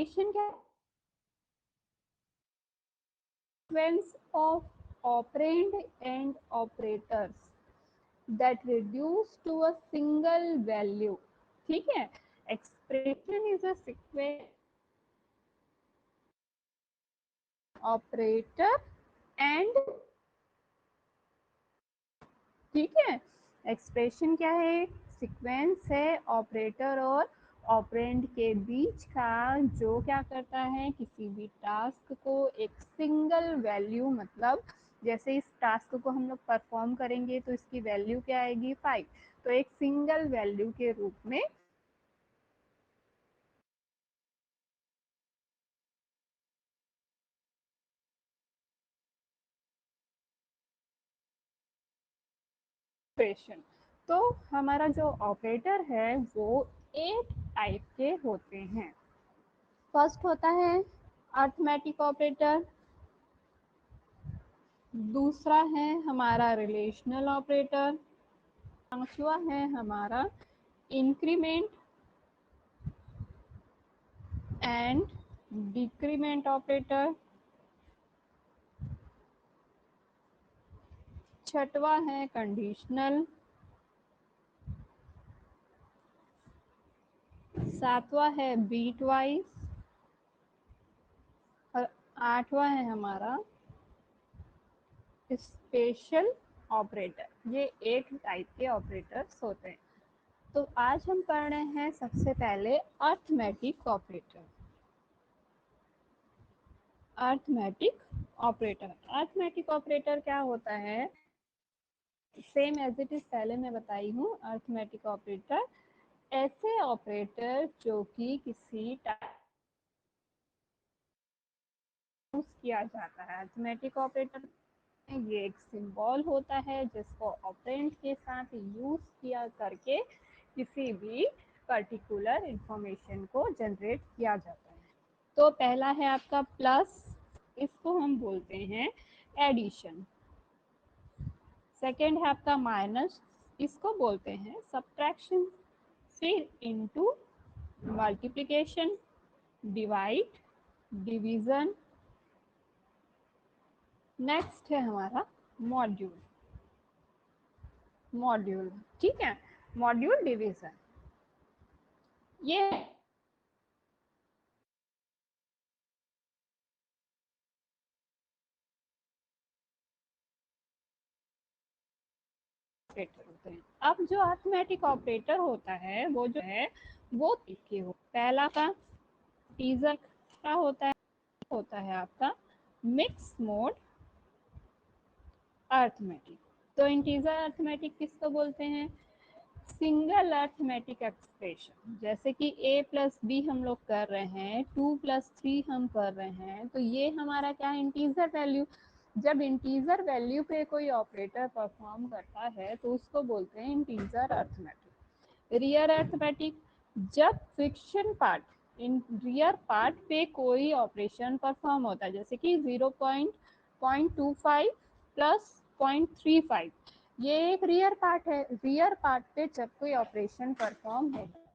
Expression क्या, sequence of operand and operators that reduce to a single value. ठीक है, expression is a sequence operator and, ठीक है, expression क्या है, सीक्वेंस है ऑपरेटर और ऑपरेंड के बीच का, जो क्या करता है किसी भी टास्क को एक सिंगल वैल्यू, मतलब जैसे इस टास्क को हम लोग परफॉर्म करेंगे तो इसकी वैल्यू क्या आएगी 5, तो एक सिंगल वैल्यू के रूप में ऑपरेशन। तो हमारा जो ऑपरेटर है वो 8 टाइप के होते हैं। फर्स्ट होता है अर्थमेटिक ऑपरेटर, दूसरा है हमारा रिलेशनल ऑपरेटर, पांचवा है हमारा इंक्रीमेंट एंड डिक्रीमेंट ऑपरेटर, छठवा है कंडीशनल, सातवां है बीट वाइज, और आठवां है हमारा स्पेशल ऑपरेटर। ये 8 टाइप के ऑपरेटर्स होते हैं। तो आज हम पढ़ रहे हैं सबसे पहले arithmetic operator. Arithmetic operator, arithmetic operator क्या होता है, सेम एज इट इज पहले मैं बताई हूँ। अर्थमेटिक ऑपरेटर ऐसे ऑपरेटर जो कि किसी यूज किया जाता है। अर्थमेटिक ऑपरेटर ये एक सिंबल होता है जिसको ऑपरेंड के साथ यूज किया करके किसी भी पर्टिकुलर इंफॉर्मेशन को जनरेट किया जाता है। तो पहला है आपका प्लस, इसको हम बोलते हैं एडिशन। सेकेंड है आपका माइनस, इसको बोलते हैं सब्ट्रैक्शन। फिर into, multiplication, divide, division. Next है हमारा मॉड्यूल। मॉड्यूल, ठीक है, मॉड्यूल डिवीजन। ये ऑपरेटर होते हैं। अब जो अर्थमेटिक ऑपरेटर होता है वो जो है वो तीखे हो। पहला का टीजर का होता है आपका मिक्स मोड अर्थमेटिक। तो इंटीजर अर्थमेटिक किसको बोलते हैं, सिंगल अर्थमेटिक एक्सप्रेशन। जैसे कि a प्लस बी हम लोग कर रहे हैं, 2 + 3 हम कर रहे हैं, तो ये हमारा क्या है, इंटीजर वैल्यू। जब इंटीजर वैल्यू पे कोई ऑपरेटर परफॉर्म करता है तो उसको बोलते हैं इंटीजर अर्थमेटिक। रियल अर्थमेटिक, जब फ्रिक्शन पार्ट, इन रियर पार्ट पे कोई ऑपरेशन परफॉर्म होता है, जैसे कि 0.25 प्लस 0.35, ये एक रियर पार्ट है। रियर पार्ट पे जब कोई ऑपरेशन परफॉर्म होता है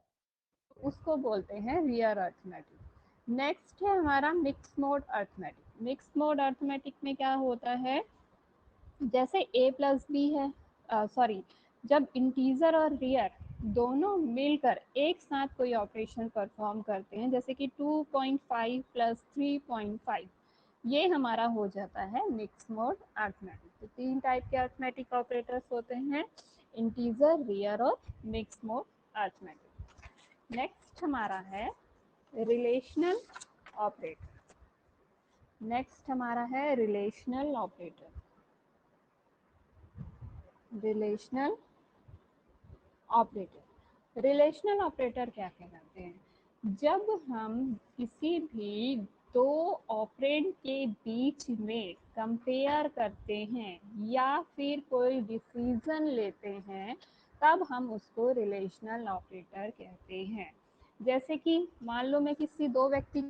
उसको बोलते हैं रियर अर्थमेटिक। नेक्स्ट है हमारा mix mode arithmetic. Mix mode arithmetic में क्या होता है, जैसे a प्लस बी है, सॉरी, जब इंटीजर और रियर दोनों मिलकर एक साथ कोई ऑपरेशन परफॉर्म करते हैं, जैसे कि 2.5 + 3.5, ये हमारा हो जाता है मिक्स मोड अर्थमेटिक। तो 3 टाइप के अर्थमेटिक ऑपरेटर्स होते हैं, इंटीजर, रियर और मिक्स मोड अर्थमेटिक। नेक्स्ट हमारा है रिलेशनल ऑपरेटर। नेक्स्ट हमारा है relational operator. Relational operator, relational operator क्या कहलाते हैं, जब हम किसी भी दो ऑपरेंड के बीच में कंपेयर करते हैं या फिर कोई डिसीजन लेते हैं, तब हम उसको रिलेशनल ऑपरेटर कहते हैं। जैसे कि मान लो मैं किसी दो व्यक्ति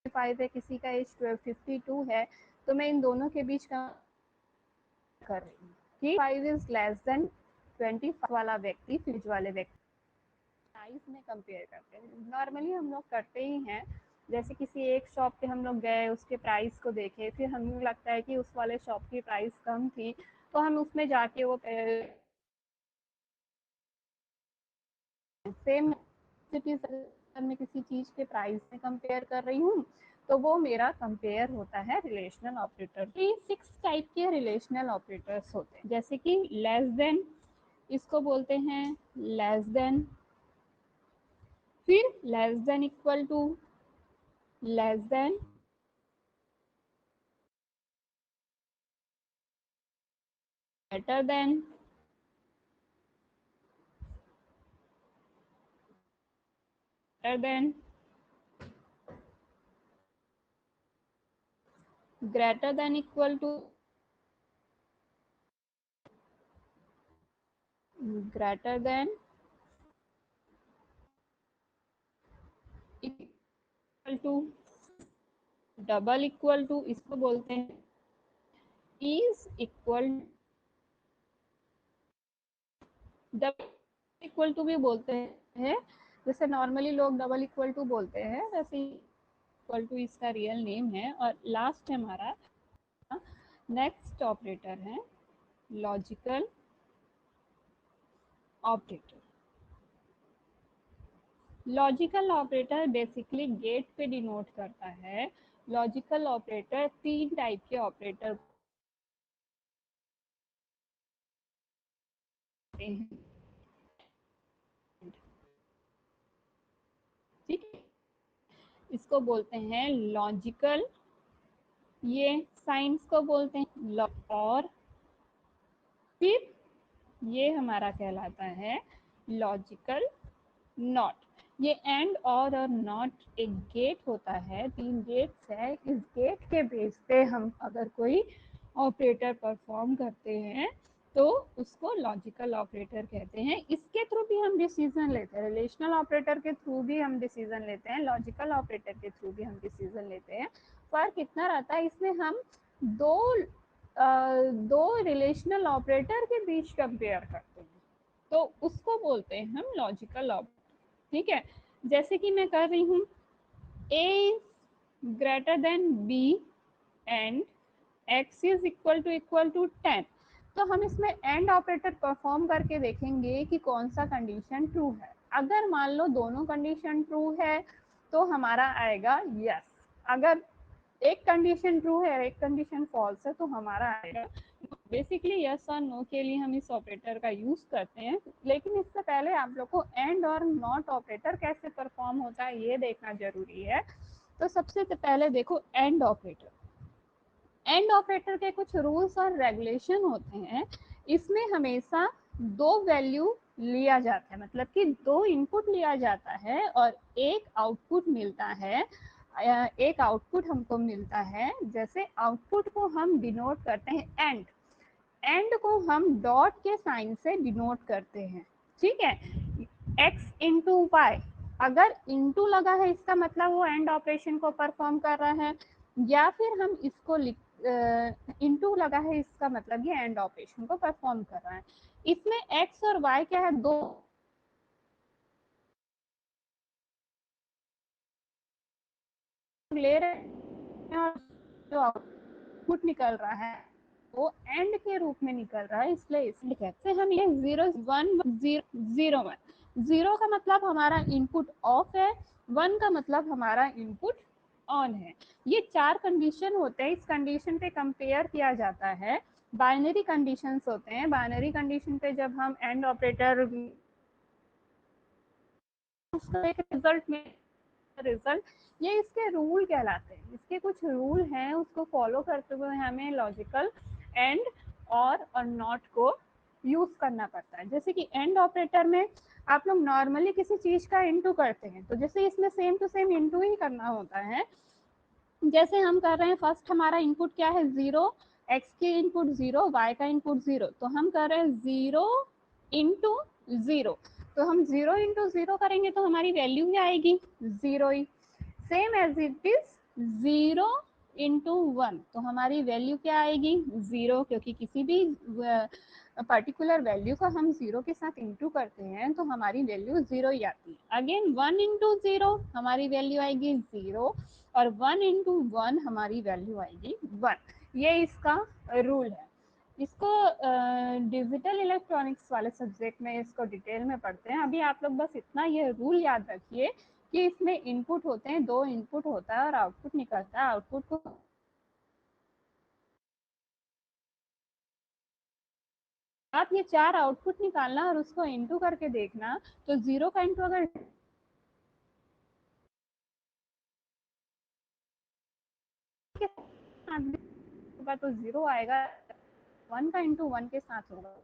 फाइव है, किसी का एज 52 है, तो मैं इन दोनों के बीच का कर रही हूँ कि 5 इज लेस देन 25 वाला व्यक्ति फिर वाले व्यक्ति प्राइस में कंपेयर करते हैं। नॉर्मली हम लोग करते ही हैं, जैसे किसी एक शॉप पे हम लोग गए, उसके प्राइस को देखे, फिर हमें लगता है कि उस वाले शॉप की प्राइस कम थी, तो हम उसमें जाके वो सेम सिटीज में किसी चीज के प्राइस में कंपेयर कर रही हूँ, तो वो मेरा कंपेयर होता है रिलेशनल ऑपरेटर। ये 6 टाइप के रिलेशनल ऑपरेटर्स होते हैं, जैसे कि लेस देन, इसको बोलते हैं लेस देन, फिर less than equal to, less than, greater than, greater than, greater than equal to, greater than equal to, double equal to, इसको बोलते हैं is equal, double equal to भी बोलते हैं, जैसे नॉर्मली लोग डबल इक्वल टू बोलते हैं, वैसे इक्वल टू इसका रियल नेम है। और लास्ट हमारा नेक्स्ट ऑपरेटर है logical operator. Logical operator basically gate पे डिनोट करता है। लॉजिकल ऑपरेटर 3 टाइप के ऑपरेटर होते हैं, ठीक है, इसको बोलते हैं लॉजिकल, ये साइंस को बोलते हैं और फिर ये हमारा कहलाता है लॉजिकल नॉट। ये एंड और नॉट एक गेट होता है, 3 गेट्स है, इस गेट के बेस पे हम अगर कोई ऑपरेटर परफॉर्म करते हैं तो उसको लॉजिकल ऑपरेटर कहते हैं। इसके थ्रू भी हम डिसीजन लेते हैं, रिलेशनल ऑपरेटर के थ्रू भी हम डिसीजन लेते हैं, लॉजिकल ऑपरेटर के थ्रू भी हम डिसीजन लेते हैं। फर्क इतना रहता है, इसमें हम दो दो रिलेशनल ऑपरेटर के बीच कंपेयर करते हैं, तो उसको बोलते हैं हम लॉजिकल ऑपरेटर, ठीक है। जैसे कि मैं कर रही हूँ a is greater than b and x is equal to 10, तो हम इसमें एंड ऑपरेटर परफॉर्म करके देखेंगे कि कौन सा कंडीशन ट्रू है। अगर मान लो दोनों कंडीशन ट्रू है तो हमारा आएगा यस, अगर एक कंडीशन ट्रू है एक कंडीशन फॉल्स है तो हमारा आएगा। बेसिकली यस और नो के लिए हम इस ऑपरेटर का यूज करते हैं, लेकिन इससे पहले आप लोग को एंड और नॉट ऑपरेटर कैसे परफॉर्म होता है ये देखना जरूरी है। तो सबसे पहले देखो एंड ऑपरेटर। एंड ऑपरेटर के कुछ रूल्स और रेगुलेशन होते हैं, इसमें हमेशा 2 वैल्यू लिया जाता है, मतलब कि 2 इनपुट लिया जाता है और एक आउटपुट मिलता है, एक आउटपुट हमको मिलता है। जैसे आउटपुट को हम डिनोट करते हैं एंड, एंड को हम डॉट के साइन से डिनोट करते हैं, ठीक है। x इंटू वाई, अगर इंटू लगा है इसका मतलब वो एंड ऑपरेशन को परफॉर्म कर रहा है, या फिर हम इसको इंटू लगा है इसका मतलब ये एंड ऑपरेशन को परफॉर्म कर रहा है। इसमें x और y क्या है, दो ले रहे हैं और जो आउटपुट निकल रहा है वो एंड के रूप में निकल रहा है, इसलिए इसलिए कहते हैं हम ये 0 1 0 0 1। 0 का मतलब हमारा इनपुट ऑफ है, 1 का मतलब हमारा इनपुट ऑन है। ये 4 कंडीशन होते हैं, इस कंडीशन पे कंपेयर किया जाता है। बाइनरी कंडीशंस होते हैं, बाइनरी कंडीशन पे जब हम एंड ऑपरेटर एक रिजल्ट में, रिजल्ट, ये इसके रूल कहलाते हैं, इसके कुछ रूल हैं, उसको फॉलो करते हुए हमें लॉजिकल एंड और नॉट को यूज करना पड़ता है। जैसे कि एंड ऑपरेटर में आप लोग नॉर्मली किसी चीज का इनटू करते हैं, तो जैसे इसमें सेम टू सेम इनटू ही करना होता है। जैसे हम कर रहे हैं, फर्स्ट हमारा इनपुट क्या है 0, x की इनपुट 0, y का इनपुट 0, तो हम कर रहे हैं 0 इंटू 0, तो हम 0 इंटू 0 करेंगे तो हमारी वैल्यू ही आएगी 0 ही। Same as it is 0 into 1, तो हमारी वैल्यू क्या आएगी 0, क्योंकि किसी भी पर्टिकुलर वैल्यू को हम 0 के साथ इंटू करते हैं तो हमारी वैल्यू 0 ही आती है। अगेन 1 इंटू 0 हमारी वैल्यू आएगी 0, और 1 इंटू 1 हमारी वैल्यू आएगी 1। ये इसका रूल है। इसको डिजिटल इलेक्ट्रॉनिक्स वाले सब्जेक्ट में इसको डिटेल में पढ़ते हैं। अभी आप लोग बस इतना ये रूल याद रखिए कि इसमें इनपुट होते हैं, 2 इनपुट होता है और आउटपुट निकलता है। आउटपुट को आप ये 4 आउटपुट निकालना और उसको इनटू करके देखना, तो 0 का इनटू अगर के साथ होगा तो 0 आएगा, 1 का इनटू 1 के साथ होगा।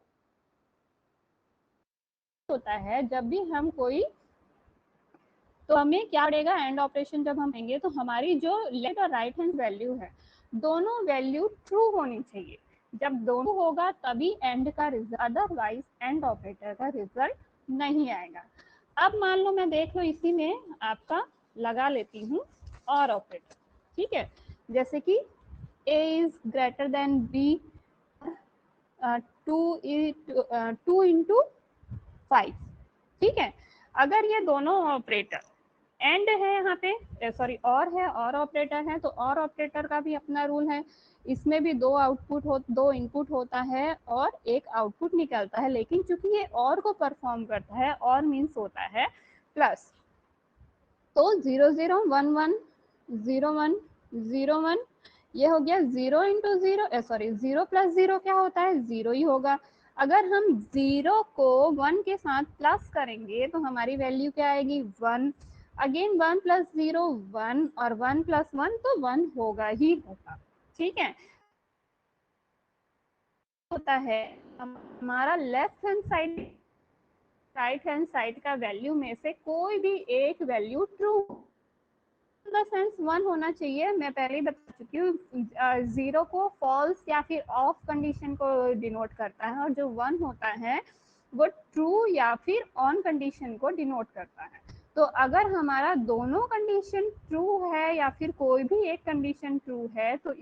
होता है जब भी हम कोई, तो हमें क्या पड़ेगा, एंड ऑपरेशन जब हम करेंगे तो हमारी जो लेफ्ट और राइट हैंड वैल्यू है दोनों वैल्यू ट्रू होनी चाहिए। जब दोनों होगा तभी एंड का रिजल्ट, अदरवाइज एंड ऑपरेटर का रिजल्ट नहीं आएगा। अब मान लो मैं देख लो इसी में आपका लगा लेती हूँ और ऑपरेटर, ठीक है। जैसे कि a is greater than b, 2 into 5, ठीक है। अगर ये दोनों ऑपरेटर एंड है यहाँ पे, सॉरी और है, और ऑपरेटर है, तो और ऑपरेटर का भी अपना रूल है। इसमें भी दो इनपुट होता है और एक आउटपुट निकलता है, लेकिन चूंकि ये और को परफॉर्म करता है, और मीन्स होता है प्लस, तो 0 0 1 1 0 1 0 1, ये हो गया 0 इंटू 0, सॉरी 0 प्लस 0 क्या होता है 0 ही होगा। अगर हम 0 को 1 के साथ प्लस करेंगे तो हमारी वैल्यू क्या आएगी 1। अगेन 1 प्लस 0 1, और 1 प्लस 1 तो 1 होगा ही होगा, ठीक है। होता है हमारा left hand side right hand side का वैल्यू में से कोई भी एक वैल्यू ट्रू द सेंस 1 होना चाहिए। मैं पहले ही बता चुकी हूँ, 0 को फॉल्स या फिर ऑफ कंडीशन को डिनोट करता है, और जो 1 होता है वो ट्रू या फिर ऑन कंडीशन को डिनोट करता है। तो अगर हमारा दोनों कंडीशन ट्रू है या फिर कोई भी एक कंडीशन ट्रू है, तो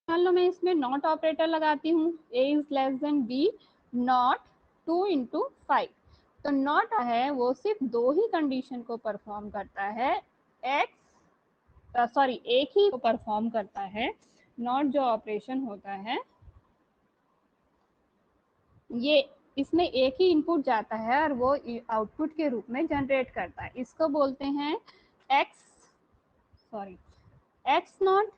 मान लो मैं इसमें नॉट ऑपरेटर लगाती हूँ, a is less than b, not 2 into 5। तो नॉट है वो सिर्फ दो ही कंडीशन को परफॉर्म करता है, सॉरी एक ही को परफॉर्म करता है। नॉट जो ऑपरेशन होता है ये, इसमें एक ही इनपुट जाता है और वो आउटपुट के रूप में जनरेट करता है। इसको बोलते हैं एक्स, सॉरी एक्स नॉट,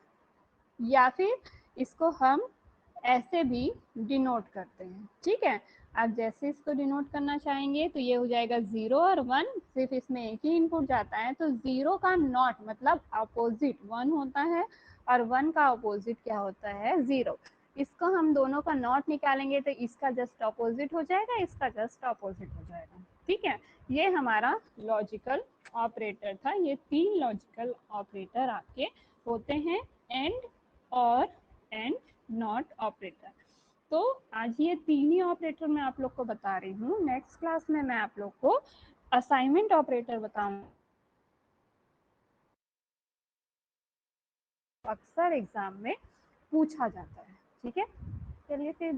या फिर इसको हम ऐसे भी डिनोट करते हैं, ठीक है। आप जैसे इसको डिनोट करना चाहेंगे तो ये हो जाएगा 0 और 1, सिर्फ इसमें एक ही इनपुट जाता है, तो 0 का नॉट मतलब अपोजिट 1 होता है, और 1 का अपोजिट क्या होता है 0। इसको हम दोनों का नॉट निकालेंगे तो इसका जस्ट अपोजिट हो जाएगा, इसका जस्ट अपोजिट हो जाएगा, ठीक है। ये हमारा लॉजिकल ऑपरेटर था। ये 3 लॉजिकल ऑपरेटर आपके होते हैं, एंड, और, एंड नॉट ऑपरेटर। तो आज ये 3 ही ऑपरेटर मैं आप लोग को बता रही हूँ। नेक्स्ट क्लास में मैं आप लोग को असाइनमेंट ऑपरेटर बताऊंगा, अक्सर एग्जाम में पूछा जाता है, ठीक है। चलिए फिर